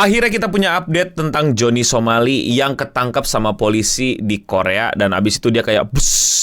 Akhirnya kita punya update tentang Johnny Somali yang ketangkep sama polisi di Korea. Dan abis itu dia kayak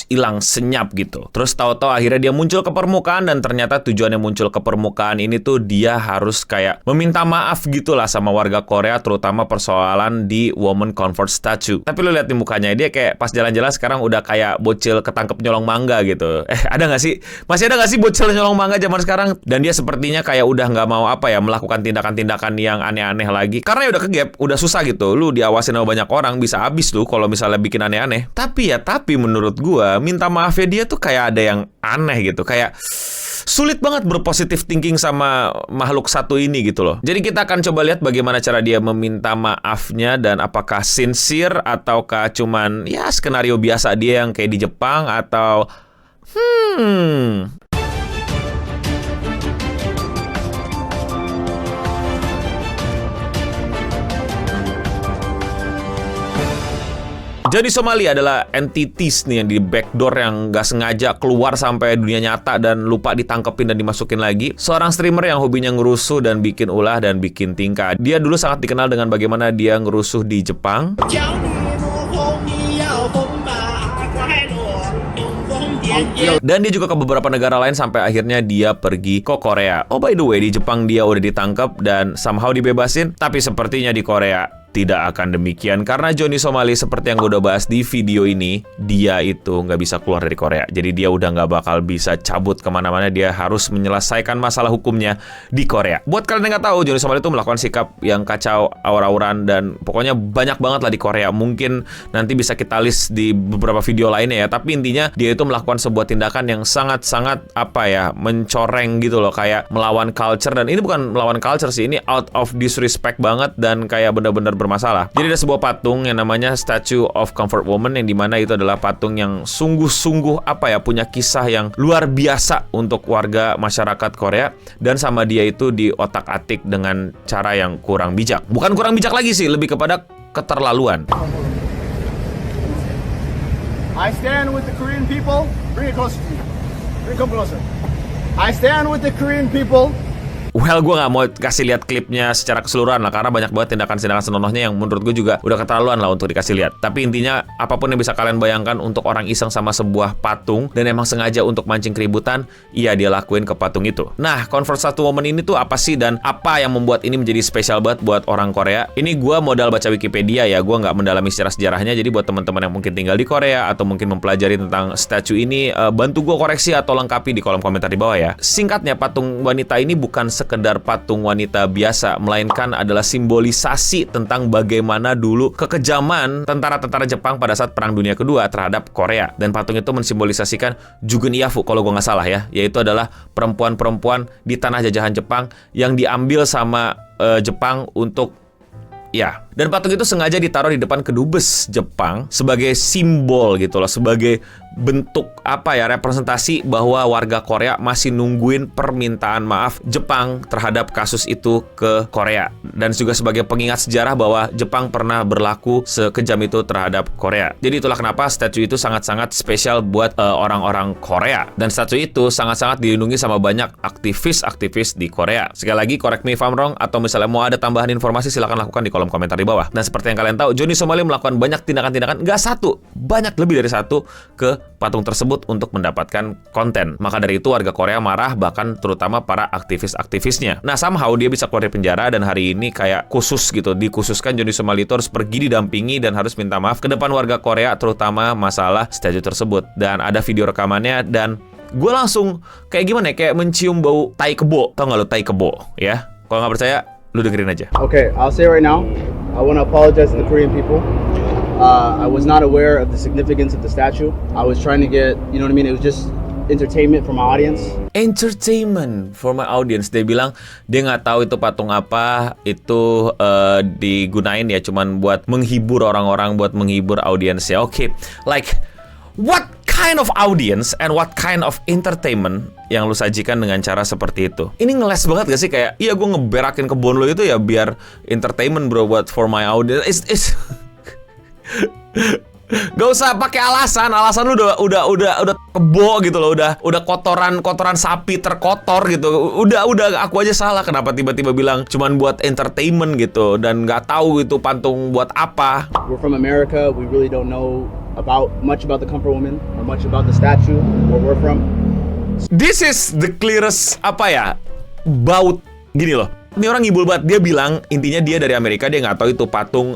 hilang senyap gitu. Terus tahu-tahu akhirnya dia muncul ke permukaan. Dan ternyata tujuannya muncul ke permukaan ini tuh dia harus kayak meminta maaf gitu lah sama warga Korea, terutama persoalan di Women Comfort Statue. Tapi lo lihat di mukanya, dia kayak pas jalan-jalan sekarang udah kayak bocil ketangkep nyolong mangga gitu. Ada nggak sih? Masih ada nggak sih bocil nyolong mangga zaman sekarang? Dan dia sepertinya kayak udah nggak mau melakukan tindakan-tindakan yang aneh-aneh lagi. Karena ya udah kegap, udah susah gitu. Lu diawasin sama banyak orang, bisa habis lu kalau misalnya bikin aneh-aneh. Tapi menurut gua, minta maafnya dia tuh kayak ada yang aneh gitu. Kayak sulit banget berpositif thinking sama makhluk satu ini gitu loh. Jadi kita akan coba lihat bagaimana cara dia meminta maafnya dan apakah sincere ataukah cuman ya skenario biasa dia yang kayak di Jepang atau Johnny Somali adalah entities nih yang di backdoor yang gak sengaja keluar sampai dunia nyata dan lupa ditangkepin dan dimasukin lagi. Seorang streamer yang hobinya ngerusuh dan bikin ulah dan bikin tingkah. Dia dulu sangat dikenal dengan bagaimana dia ngerusuh di Jepang. Dan dia juga ke beberapa negara lain sampai akhirnya dia pergi ke Korea. Oh by the way, di Jepang dia udah ditangkap dan somehow dibebasin. Tapi sepertinya di Korea tidak akan demikian, karena Johnny Somali seperti yang gue udah bahas di video ini, dia itu nggak bisa keluar dari Korea. Jadi dia udah nggak bakal bisa cabut kemana-mana, dia harus menyelesaikan masalah hukumnya di Korea. Buat kalian yang nggak tahu, Johnny Somali itu melakukan sikap yang kacau, aur-auran, dan pokoknya banyak banget lah di Korea. Mungkin nanti bisa kita list di beberapa video lainnya ya, tapi intinya dia itu melakukan sebuah tindakan yang sangat-sangat mencoreng gitu loh, kayak melawan culture. Dan ini bukan melawan culture sih, ini out of disrespect banget dan kayak bener-bener bermasalah. Jadi ada sebuah patung yang namanya Statue of Comfort Woman, yang dimana itu adalah patung yang sungguh-sungguh punya kisah yang luar biasa untuk warga masyarakat Korea, dan sama dia itu diotak-atik dengan cara yang kurang bijak. Bukan kurang bijak lagi sih, lebih kepada keterlaluan. I stand with the Korean people. Bring it closer to me. Bring it closer. I stand with the Korean people. Well, gue gak mau kasih lihat klipnya secara keseluruhan lah, karena banyak banget tindakan-tindakan senonohnya yang menurut gue juga udah keterlaluan lah untuk dikasih lihat. Tapi intinya, apapun yang bisa kalian bayangkan untuk orang iseng sama sebuah patung dan emang sengaja untuk mancing keributan, iya dia lakuin ke patung itu. Nah, Comfort Statue Woman ini tuh apa sih dan apa yang membuat ini menjadi spesial banget buat orang Korea? Ini gue modal baca Wikipedia ya, gue nggak mendalami sejarah-sejarahnya. Jadi buat teman-teman yang mungkin tinggal di Korea atau mungkin mempelajari tentang statue ini, bantu gue koreksi atau lengkapi di kolom komentar di bawah ya. Singkatnya, patung wanita ini bukan sekedar patung wanita biasa, melainkan adalah simbolisasi tentang bagaimana dulu kekejaman tentara-tentara Jepang pada saat Perang Dunia Kedua terhadap Korea. Dan patung itu mensimbolisasikan Jugun Iyafu, kalau gue nggak salah ya, yaitu adalah perempuan-perempuan di tanah jajahan Jepang yang diambil sama Jepang untuk ya. Dan patung itu sengaja ditaruh di depan kedubes Jepang sebagai simbol gitu loh, sebagai bentuk representasi bahwa warga Korea masih nungguin permintaan maaf Jepang terhadap kasus itu ke Korea, dan juga sebagai pengingat sejarah bahwa Jepang pernah berlaku sekejam itu terhadap Korea. Jadi itulah kenapa statue itu sangat-sangat spesial buat orang-orang Korea, dan statue itu sangat-sangat dilindungi sama banyak aktivis-aktivis di Korea. Sekali lagi, correct me if I'm wrong, atau misalnya mau ada tambahan informasi silahkan lakukan di kolom komentar di bawah. Dan seperti yang kalian tahu, Johnny Somali melakukan banyak tindakan-tindakan, nggak satu, banyak lebih dari satu ke patung tersebut untuk mendapatkan konten. Maka dari itu warga Korea marah, bahkan terutama para aktivis-aktivisnya. Nah, somehow dia bisa keluar dari penjara, dan hari ini kayak khusus gitu, dikhususkan Johnny Somali itu harus pergi didampingi dan harus minta maaf ke depan warga Korea, terutama masalah statue tersebut. Dan ada video rekamannya, dan gue langsung kayak gimana ya, kayak mencium bau tai kebo. Tau gak lo tai kebo ya? Kalau nggak percaya, lu dengerin aja. Okay, I'll say right now, I want to apologize to the Korean people. I was not aware of the significance of the statue. I was trying to get, you know what I mean? It was just entertainment for my audience. Entertainment for my audience. Dia bilang dia nggak tahu itu patung apa, itu digunain ya cuman buat menghibur orang-orang, buat menghibur audiensnya. Oke, like what kind of audience and what kind of entertainment yang lu sajikan dengan cara seperti itu? Ini ngeles banget gak sih? Kayak, iya gue ngeberakin kebun lu itu ya biar entertainment bro, buat for my audience. It's Gak usah pakai alasan lu udah kebo gitu loh, udah kotoran sapi terkotor gitu. Udah aku aja salah kenapa tiba-tiba bilang cuman buat entertainment gitu dan nggak tahu itu patung buat apa. We're from America. We really don't know much about the Comfort Woman or much about the statue where we're from. This is the clearest baut gini loh. Ini orang ngibul banget. Dia bilang intinya dia dari Amerika, dia nggak tahu itu patung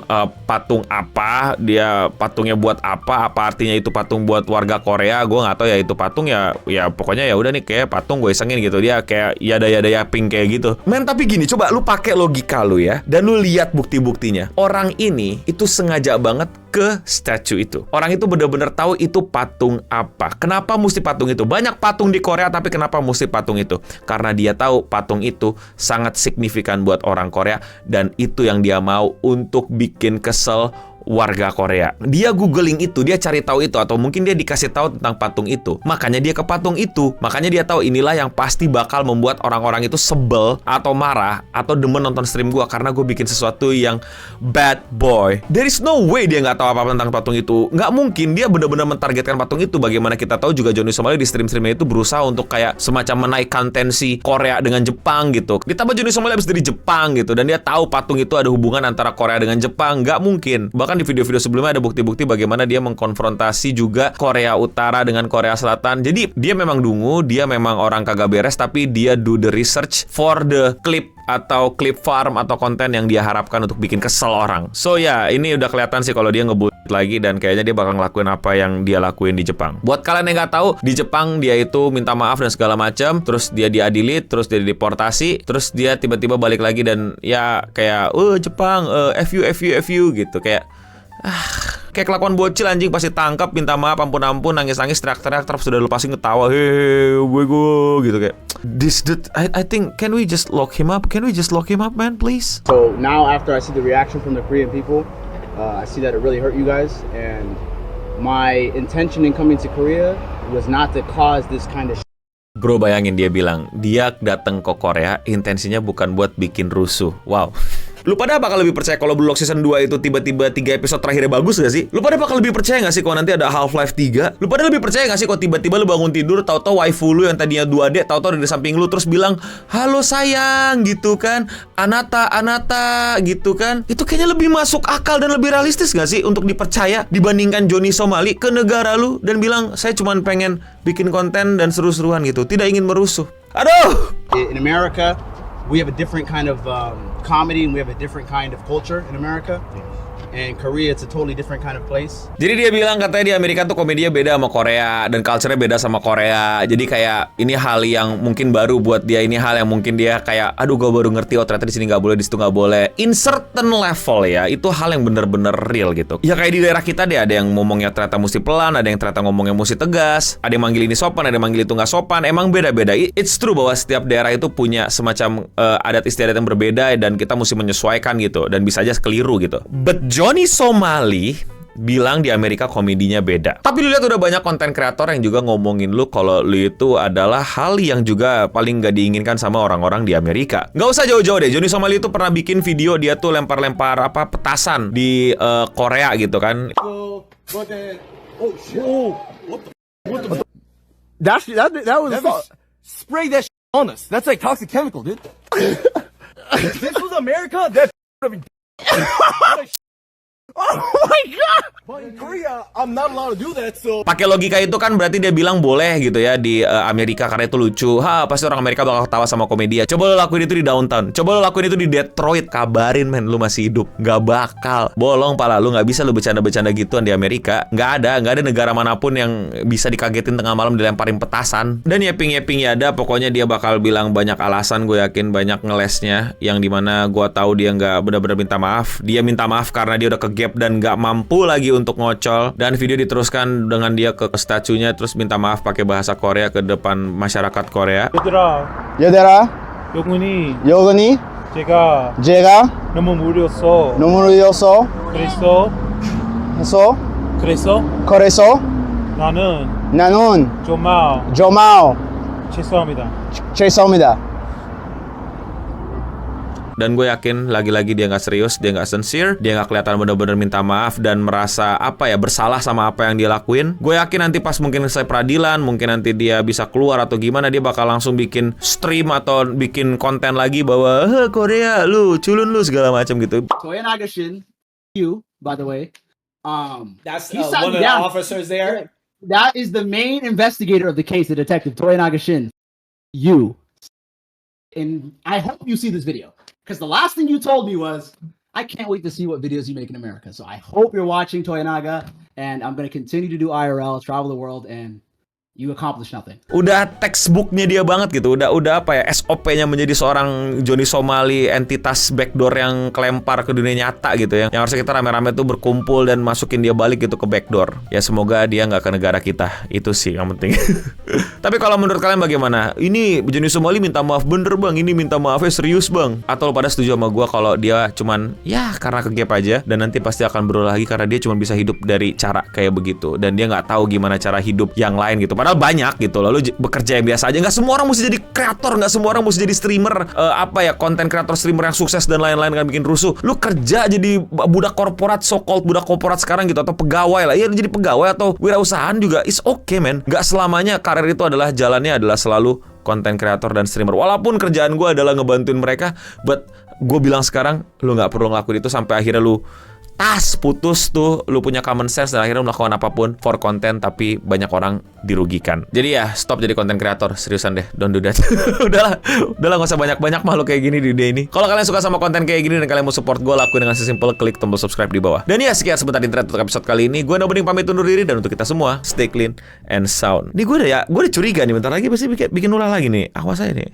apa, dia patungnya buat apa artinya itu patung buat warga Korea. Gue nggak tahu ya itu patung ya pokoknya ya udah nih kayak patung gue isengin gitu. Dia kayak yada pink kayak gitu. Men, tapi gini, coba lu pakai logika lu ya dan lu lihat bukti-buktinya. Orang ini itu sengaja banget ke statue itu. Orang itu bener-bener tahu itu patung apa. Kenapa mesti patung itu? Banyak patung di Korea, tapi kenapa mesti patung itu? Karena dia tahu patung itu sangat signifikan buat orang Korea dan itu yang dia mau untuk bikin kesel warga Korea. Dia googling itu, dia cari tahu itu, atau mungkin dia dikasih tahu tentang patung itu. Makanya dia ke patung itu. Makanya dia tahu inilah yang pasti bakal membuat orang-orang itu sebel atau marah atau demen nonton stream gua karena gue bikin sesuatu yang bad boy. There is no way dia nggak tahu apa-apa tentang patung itu. Nggak mungkin dia benar-benar mentargetkan patung itu. Bagaimana kita tahu juga Johnny Somali di stream-streamnya itu berusaha untuk kayak semacam menaikkan tensi Korea dengan Jepang gitu. Ditambah Johnny Somali habis dari Jepang gitu dan dia tahu patung itu ada hubungan antara Korea dengan Jepang. Nggak mungkin. Bahkan di video-video sebelumnya ada bukti-bukti bagaimana dia mengkonfrontasi juga Korea Utara dengan Korea Selatan. Jadi dia memang dungu, dia memang orang kagak beres, tapi dia do the research for the clip atau clip farm atau konten yang dia harapkan untuk bikin kesel orang. So ya, ini udah kelihatan sih kalau dia ngebut lagi dan kayaknya dia bakal ngelakuin apa yang dia lakuin di Jepang. Buat kalian yang nggak tahu, di Jepang dia itu minta maaf dan segala macam, terus dia diadili, terus dia deportasi, terus dia tiba-tiba balik lagi dan ya kayak Jepang, FU gitu kayak kayak kelakuan bocil anjing, pasti tangkap, minta maaf, ampun, nangis-nangis, teriak-teriak, terus sudah lupasin ketawa, gue gitu kayak. This dude, I think, can we just lock him up, man, please? So now after I see the reaction from the Korean people, I see that it really hurt you guys, and my intention in coming to Korea was not to cause this kind of Bro, bayangin dia bilang, dia datang ke Korea, intensinya bukan buat bikin rusuh. Wow. Lu pada bakal lebih percaya kalau Blue Lock Season 2 itu tiba-tiba 3 episode terakhirnya bagus gak sih? Lu pada bakal lebih percaya gak sih kalau nanti ada Half-Life 3? Lu pada lebih percaya gak sih kalau tiba-tiba lu bangun tidur, tahu-tahu waifu lu yang tadinya 2D, tahu-tahu ada di samping lu terus bilang, "Halo sayang," gitu kan, Anata gitu kan. Itu kayaknya lebih masuk akal dan lebih realistis gak sih untuk dipercaya dibandingkan Johnny Somali ke negara lu dan bilang, "Saya cuma pengen bikin konten dan seru-seruan gitu, tidak ingin merusuh." Aduh! In America, we have a different kind of comedy and we have a different kind of culture in America. And Korea, it's a totally different kind of place. Jadi dia bilang katanya di Amerika tuh komedinya beda sama Korea dan culture-nya beda sama Korea. Jadi kayak ini hal yang mungkin baru buat dia, ini hal yang mungkin dia kayak aduh gue baru ngerti ternyata di sini nggak boleh, di situ nggak boleh. In certain level ya, itu hal yang bener-bener real gitu. Ya kayak di daerah kita deh, ada yang ngomongnya ternyata mesti pelan, ada yang ternyata ngomongnya mesti tegas, ada yang manggil ini sopan, ada yang manggil itu nggak sopan. Emang beda-beda. It's true bahwa setiap daerah itu punya semacam adat istiadat yang berbeda dan kita mesti menyesuaikan gitu dan bisa aja keliru gitu. But Johnny Somali bilang di Amerika komedinya beda. Tapi lu lihat udah banyak konten kreator yang juga ngomongin lu kalau lu itu adalah hal yang juga paling gak diinginkan sama orang-orang di Amerika. Gak usah jauh-jauh deh, Johnny Somali itu pernah bikin video dia tuh lempar-lempar petasan di Korea gitu kan. That was spray that shit on us. That's like toxic chemical, dude. If this was America, that would have been. Oh my god! But in Korea, I'm not allowed to do that, so. Pakai logika itu kan berarti dia bilang boleh gitu ya di Amerika karena itu lucu. Pasti orang Amerika bakal ketawa sama komedia. Coba lo lakuin itu di downtown. Coba lo lakuin itu di Detroit. Kabarin men, lu masih hidup. Gak bakal. Bolong pala, lu gak bisa lu bercanda-bercanda gituan di Amerika. Gak ada negara manapun yang bisa dikagetin tengah malam dilemparin petasan. Dan yeping-yeping ya ada, pokoknya dia bakal bilang banyak alasan, gue yakin banyak ngelesnya. Yang dimana gue tahu dia gak benar-benar minta maaf. Dia minta maaf karena dia udah kegap dan gak mampu lagi untuk ngocol. Dan video diteruskan dengan dia ke statunya terus minta maaf pakai bahasa Korea ke depan masyarakat Korea. 얘들아, 영훈이, 제가 너무 무리였어. 그래서 나는 정말 죄송합니다. Dan gue yakin lagi-lagi dia nggak serius, dia nggak sincere, dia nggak kelihatan bener-bener minta maaf dan merasa bersalah sama apa yang dia lakuin. Gue yakin nanti pas mungkin selesai peradilan, mungkin nanti dia bisa keluar atau gimana, dia bakal langsung bikin stream atau bikin konten lagi bahwa Korea lu culun lu segala macam gitu. Toyonaga Shin, you, by the way. That's he sat one of the down. officers there. That is the main investigator of the case, the detective, Toyonaga Shin. You. And I hope you see this video. Because the last thing you told me was, I can't wait to see what videos you make in America. So I hope you're watching, Toyonaga. And I'm going to continue to do IRL, travel the world, and you accomplish nothing. Udah textbooknya dia banget gitu. Udah SOP-nya menjadi seorang Johnny Somali, entitas backdoor yang kelempar ke dunia nyata gitu ya. Yang harusnya kita rame-rame tuh berkumpul dan masukin dia balik gitu ke backdoor. Ya semoga dia nggak ke negara kita. Itu sih yang penting. Tapi kalau menurut kalian bagaimana? Ini Johnny Somali minta maaf bener bang. Ini minta maafnya serius bang. Atau pada setuju sama gue kalau dia cuman karena kegap aja. Dan nanti pasti akan berulang lagi karena dia cuma bisa hidup dari cara kayak begitu. Dan dia nggak tahu gimana cara hidup yang lain gitu. Padahal banyak gitu. Lalu bekerja yang biasa aja. Nggak semua orang mesti jadi kreator. Nggak semua orang mesti jadi streamer. Konten kreator streamer yang sukses dan lain-lain kan bikin rusuh. Lu kerja jadi budak korporat, so-called budak korporat sekarang gitu. Atau pegawai lah. Iya jadi pegawai atau wirausahaan juga. It's okay man. Nggak selamanya karir itu adalah jalannya adalah selalu konten kreator dan streamer. Walaupun kerjaan gue adalah ngebantuin mereka. But gue bilang sekarang lu nggak perlu ngelakuin itu sampai akhirnya lu putus tuh, lu punya common sense dan akhirnya melakukan apapun for content tapi banyak orang dirugikan. Jadi ya stop jadi content creator, seriusan deh, don't do that. udahlah nggak usah banyak-banyak makhluk kayak gini di dunia ini. Kalau kalian suka sama konten kayak gini dan kalian mau support gue, lakuin dengan sesimpel klik tombol subscribe di bawah. Dan ya sekian sebentar internet untuk episode kali ini. Gue Noboding pamit undur diri dan untuk kita semua stay clean and sound. Nih gue udah curiga nih bentar lagi pasti bikin ulah lagi nih. Awas aja nih.